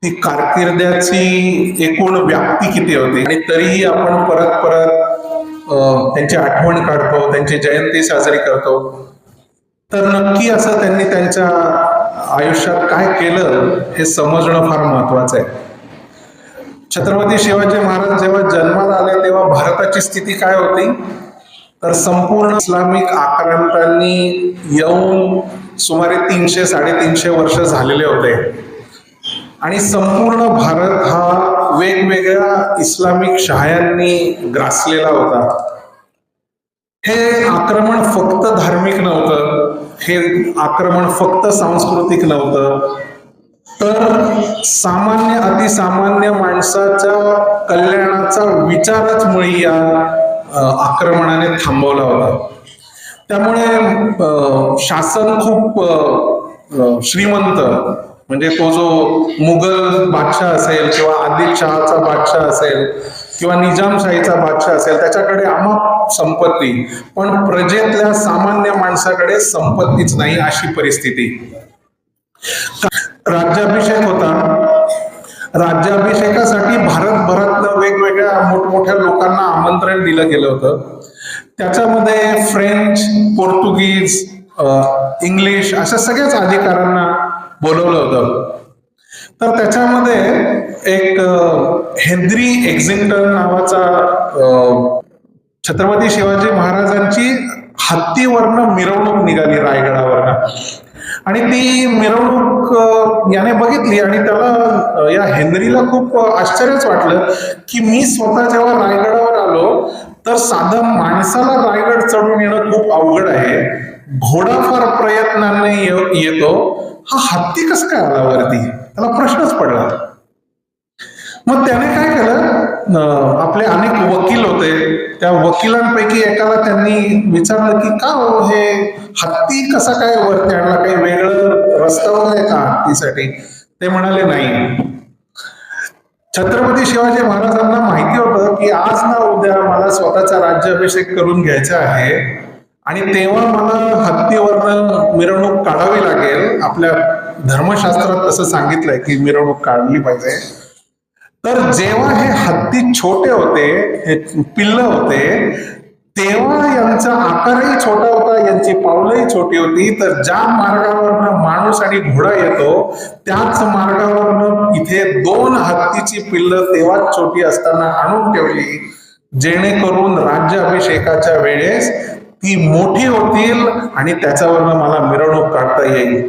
ती कारकिर्दीची एकूण व्याप्ती किती होती आणि तरीही आपण परत परत त्यांची आठवण काढतो, त्यांची जयंती साजरी करतो. तर नक्की असं त्यांनी त्यांच्या आयुष्यात काय केलं हे समजणं फार महत्वाचं आहे. छत्रपती शिवाजी महाराज जेव्हा जन्माला आले तेव्हा भारताची स्थिती काय होती, तर संपूर्ण इस्लामिक आक्रांतांनी येऊन सुमारे 300-350 वर्ष झालेले होते आणि संपूर्ण भारत हा वेगवेगळ्या इस्लामिक शहायांनी ग्रासलेला होता. हे आक्रमण फक्त धार्मिक नव्हतं, हे आक्रमण फक्त सांस्कृतिक नव्हतं, तर सामान्य अतिसामान्य माणसाच्या कल्याणाचा विचारच मुळी या आक्रमणाने थांबवला होता. त्यामुळे शासन खूप श्रीमंत, म्हणजे तो जो मुघल बादशाह असेल किंवा आदिलशहाचा बादशाह असेल किंवा निजामशाहीचा बादशाह असेल, त्याच्याकडे अमाप संपत्ती, पण प्रजेतल्या सामान्य माणसाकडे संपत्तीच नाही, अशी परिस्थिती. राज्याभिषेक होता. राज्याभिषेकासाठी भारतभरातनं वेगवेगळ्या मोठमोठ्या लोकांना आमंत्रण दिलं गेलं होतं. त्याच्यामध्ये फ्रेंच, पोर्तुगीज, इंग्लिश अशा सगळ्याच अधिकाऱ्यांना बोलवलं होतं. तर त्याच्यामध्ये एक हेनरी एक्झिंग्टन नावाचा छत्रपती शिवाजी महाराजांची हत्तीवरनं मिरवणूक निघाली रायगडावरनं, आणि ती मिरवणूक याने बघितली आणि त्याला, या हेनरीला खूप आश्चर्यच वाटलं की मी स्वतः जेव्हा रायगडावर आलो तर साधं माणसाला रायगड चढून येणं खूप अवघड आहे, घोडा फार प्रयत्नाने येतो, हा हत्ती कसं काय आला वरती, त्याला प्रश्नच पडला. मग त्याने काय केलं, आपले अनेक वकील होते, त्या वकिलांपैकी एकाला त्यांनी विचारलं की का हो, हे हत्ती कसा काय वरती आणला, काही वेगळं रस्ता वगैरे का हत्तीसाठी? ते म्हणाले नाही. छत्रपती शिवाजी महाराजांना माहिती होतं की आज ना उद्या मला स्वतःचा राज्याभिषेक करून घ्यायचा आहे आणि तेव्हा मला हत्तीवरनं मिरवणूक काढावी लागेल. आपल्या धर्मशास्त्रात तसं सांगितलंय की मिरवणूक काढली पाहिजे. तर जेव्हा हे हत्ती छोटे होते, हे पिल्ल होते, तेव्हा यांचा आकारही छोटा होता, यांची पावलंही छोटी होती. तर ज्या मार्गावरनं माणूस आणि घोडा येतो त्याच मार्गावरनं इथे 2 हत्तीची पिल्ल तेव्हाच छोटी असताना आणून ठेवली, जेणेकरून राज्याभिषेकाच्या वेळेस ती मोठी होतील आणि त्याच्यावरनं मला मिरवणूक काढता येईल.